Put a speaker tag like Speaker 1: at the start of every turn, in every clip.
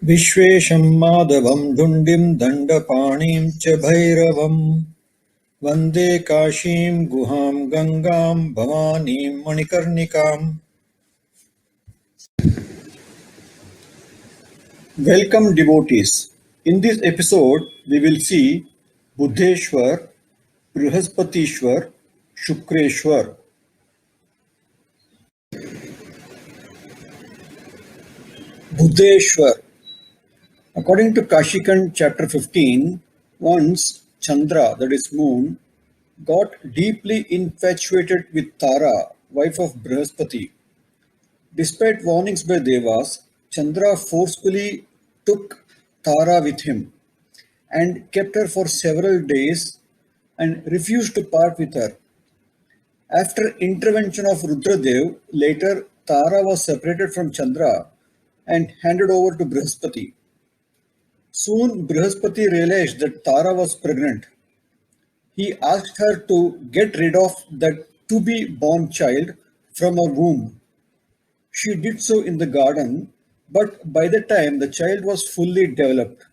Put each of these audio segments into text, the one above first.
Speaker 1: विश्वेशं माधवं धुण्डिं दण्डपाणिं च भैरवम् वन्दे काशीं गुहां गङ्गां भवानीं मणिकर्णिकाम्। Welcome devotees. In this episode, we will see Buddheshwar, Brihaspatishwar, Shukreshwar. Buddheshwar. According to Kashikand chapter 15, once Chandra, that is moon, got deeply infatuated with Tara, wife of Brihaspati. Despite warnings by Devas, Chandra forcefully took Tara with him and kept her for several days and refused to part with her. After intervention of Rudradev, later Tara was separated from Chandra and handed over to Brihaspati. Soon Brihaspati realized that Tara was pregnant. He asked her to get rid of that to-be born child from her womb. She did so in the garden, but by the time the child was fully developed,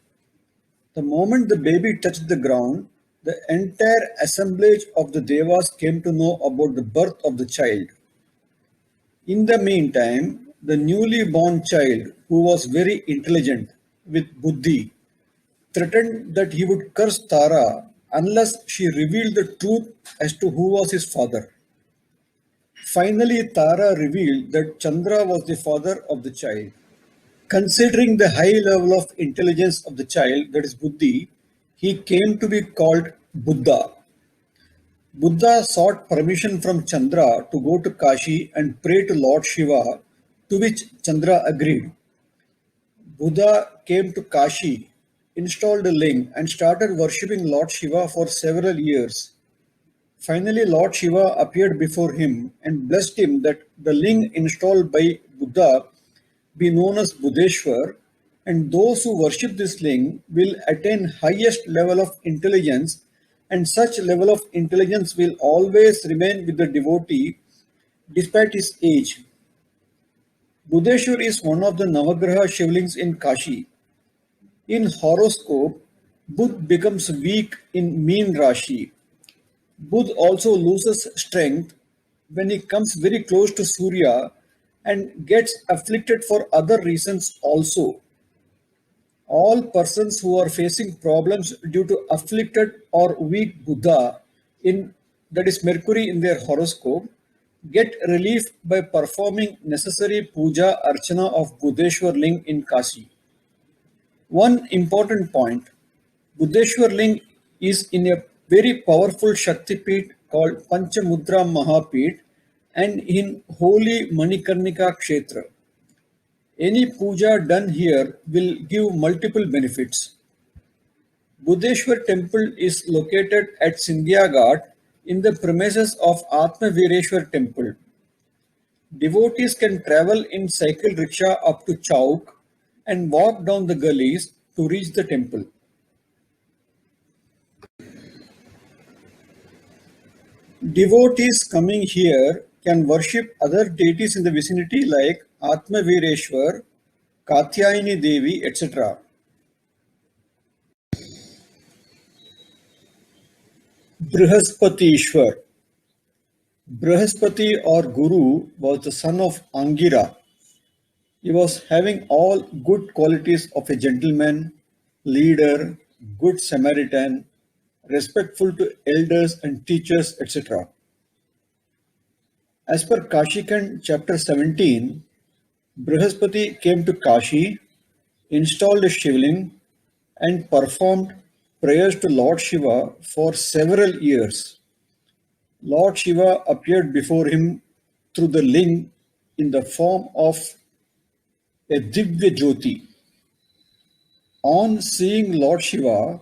Speaker 1: the moment the baby touched the ground, the entire assemblage of the Devas came to know about the birth of the child. In the meantime, the newly born child, who was very intelligent with buddhi, threatened that he would curse Tara unless she revealed the truth as to who was his father. Finally, Tara revealed that Chandra was the father of the child. Considering the high level of intelligence of the child, that is Buddhi, he came to be called Buddha. Buddha sought permission from Chandra to go to Kashi and pray to Lord Shiva, to which Chandra agreed. Buddha came to Kashi, installed a ling, and started worshipping Lord Shiva for several years. Finally, Lord Shiva appeared before him and blessed him that the ling installed by Buddha be known as Buddheshwar, and those who worship this ling will attain highest level of intelligence, and such level of intelligence will always remain with the devotee despite his age. Buddheshwar is one of the Navagraha Shivlings in Kashi. In horoscope, Buddh becomes weak in Meen Rashi. Buddh also loses strength when he comes very close to Surya and gets afflicted for other reasons also. All persons who are facing problems due to afflicted or weak Buddha, in that is Mercury in their horoscope, get relief by performing necessary puja archana of Buddheshwar Ling in Kashi. One important point, Buddheshwar Ling is in a very powerful Shakti Peeth called Panchamudra Mahapeeth and in holy Manikarnika Kshetra. Any puja done here will give multiple benefits. Buddheshwar temple is located at Sindhya Ghat in the premises of Atmavireshwar temple. Devotees can travel in cycle rickshaw up to Chowk and walk down the gullies to reach the temple. Devotees coming here can worship other deities in the vicinity like Atmavireshwar, Katyayani Devi, etc. Brihaspatishwar. Brihaspati or Guru was the son of Angira. He was having all good qualities of a gentleman, leader, good Samaritan, respectful to elders and teachers, etc. As per Kashikand chapter 17, Brihaspati came to Kashi, installed a Shivling, and performed prayers to Lord Shiva for several years. Lord Shiva appeared before him through the ling in the form of a Divya Jyoti. On seeing Lord Shiva,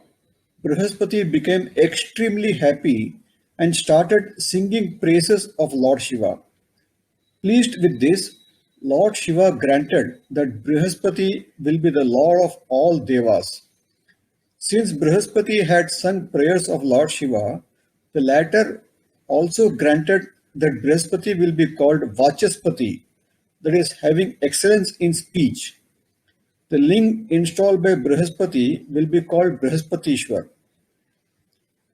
Speaker 1: Brihaspati became extremely happy and started singing praises of Lord Shiva. Pleased with this, Lord Shiva granted that Brihaspati will be the Lord of all Devas. Since Brihaspati had sung prayers of Lord Shiva, the latter also granted that Brihaspati will be called Vachaspati, that is, having excellence in speech. The ling installed by Brihaspati will be called Brihaspatishwar.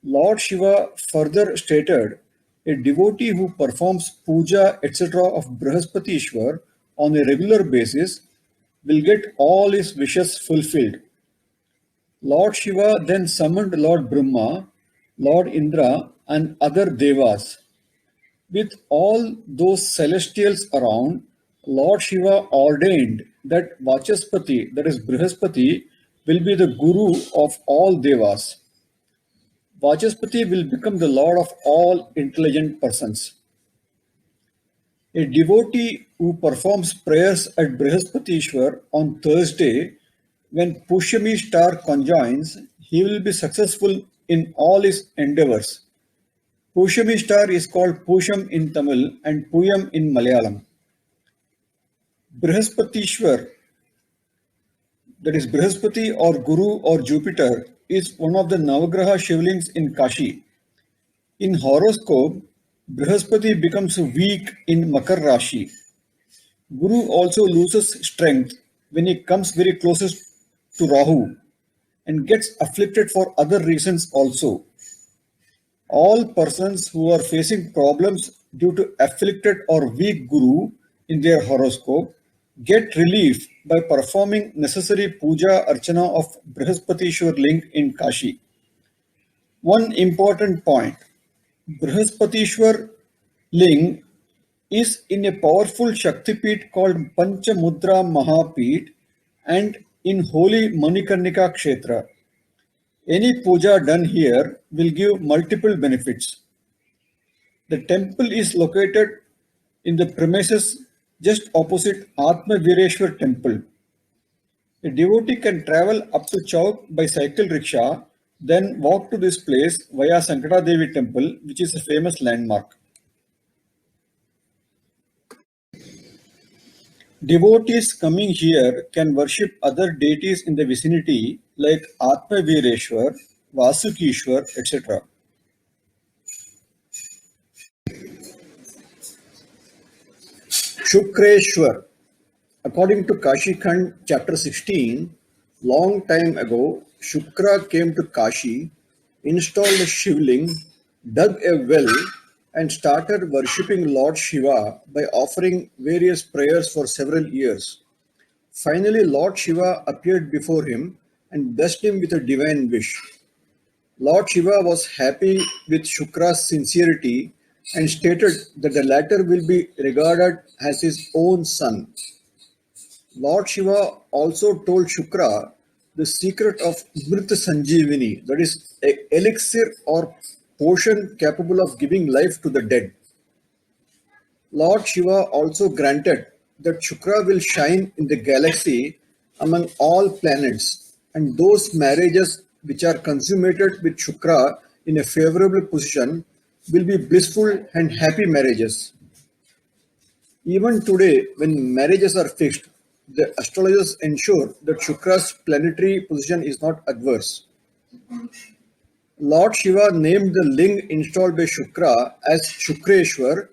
Speaker 1: Lord Shiva further stated, a devotee who performs puja etc. of Brihaspatishwar on a regular basis will get all his wishes fulfilled. Lord Shiva then summoned Lord Brahma, Lord Indra, and other devas. With all those celestials around, Lord Shiva ordained that Vachaspati, that is Brihaspati, will be the guru of all devas. Vachaspati will become the lord of all intelligent persons. A devotee who performs prayers at Brihaspatishwar on Thursday, when Pushyami star conjoins, he will be successful in all his endeavors. Pushyami star is called Pusham in Tamil and Puyam in Malayalam. Brihaspatishwar, that is Brihaspati or Guru or Jupiter, is one of the Navagraha Shivlings in Kashi. In horoscope, Brihaspati becomes weak in Makar Rashi. Guru also loses strength when he comes very closest to Rahu and gets afflicted for other reasons also. All persons who are facing problems due to afflicted or weak Guru in their horoscope get relief by performing necessary puja archana of Brihaspatishwar ling in Kashi. One important point, Brihaspatishwar ling is in a powerful Shaktipeeth called Panchamudra Mahapeeth and in holy Manikarnika Kshetra. Any puja done here will give multiple benefits. The temple is located in the premises just opposite Atma Vireshwar temple. A devotee can travel up to Chowk by cycle rickshaw, then walk to this place via Sankata Devi temple, which is a famous landmark. Devotees coming here can worship other deities in the vicinity like Atma Vireshwar, Vasukishwar, etc. Shukreshwar. According to Kashi Khand, chapter 16, long time ago, Shukra came to Kashi, installed a Shivling, dug a well, and started worshipping Lord Shiva by offering various prayers for several years. Finally, Lord Shiva appeared before him and blessed him with a divine wish. Lord Shiva was happy with Shukra's sincerity and stated that the latter will be regarded as his own son. Lord Shiva also told Shukra the secret of Mrita Sanjeevani, that is, an elixir or potion capable of giving life to the dead. Lord Shiva also granted that Shukra will shine in the galaxy among all planets, and those marriages which are consummated with Shukra in a favorable position will be blissful and happy marriages. Even today, when marriages are fixed, the astrologers ensure that Shukra's planetary position is not adverse. Lord Shiva named the ling installed by Shukra as Shukreshwar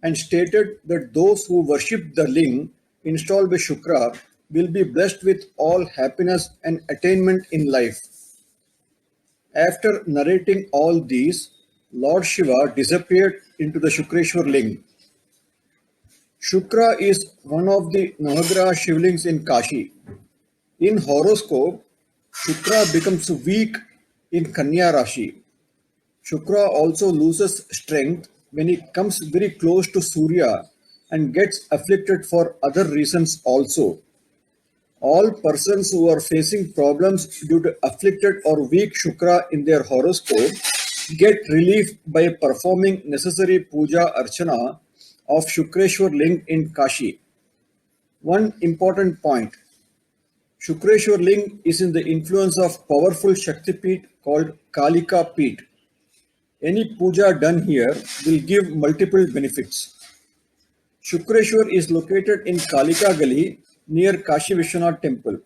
Speaker 1: and stated that those who worship the ling installed by Shukra will be blessed with all happiness and attainment in life. After narrating all these, Lord Shiva disappeared into the Shukreshwar ling. Shukra is one of the Navagraha Shivlings in Kashi. In horoscope, Shukra becomes weak in Kanya Rashi. Shukra also loses strength when he comes very close to Surya and gets afflicted for other reasons also. All persons who are facing problems due to afflicted or weak Shukra in their horoscope get relief by performing necessary puja archana of Shukreshwar ling in Kashi. One important point, Shukreshwar ling is in the influence of powerful Shaktipeeth called Kalika Peeth. Any puja done here will give multiple benefits. Shukreshwar is located in Kalika Gali near Kashi Vishwanath temple.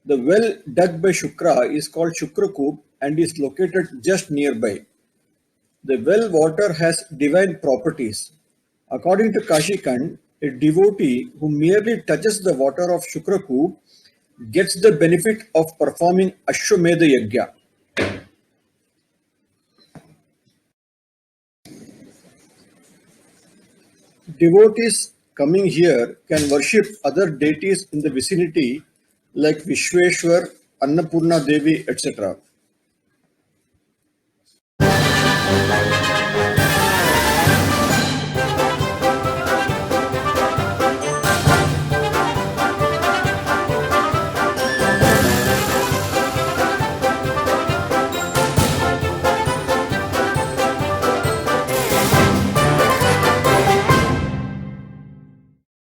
Speaker 1: The well dug by Shukra is called Shukrakoop and is located just nearby. The well water has divine properties. According to Kashi Khand, a devotee who merely touches the water of Shukrakoop gets the benefit of performing Ashwamedha Yagya. Devotees coming here can worship other deities in the vicinity like Vishweshwar, Annapurna Devi, etc.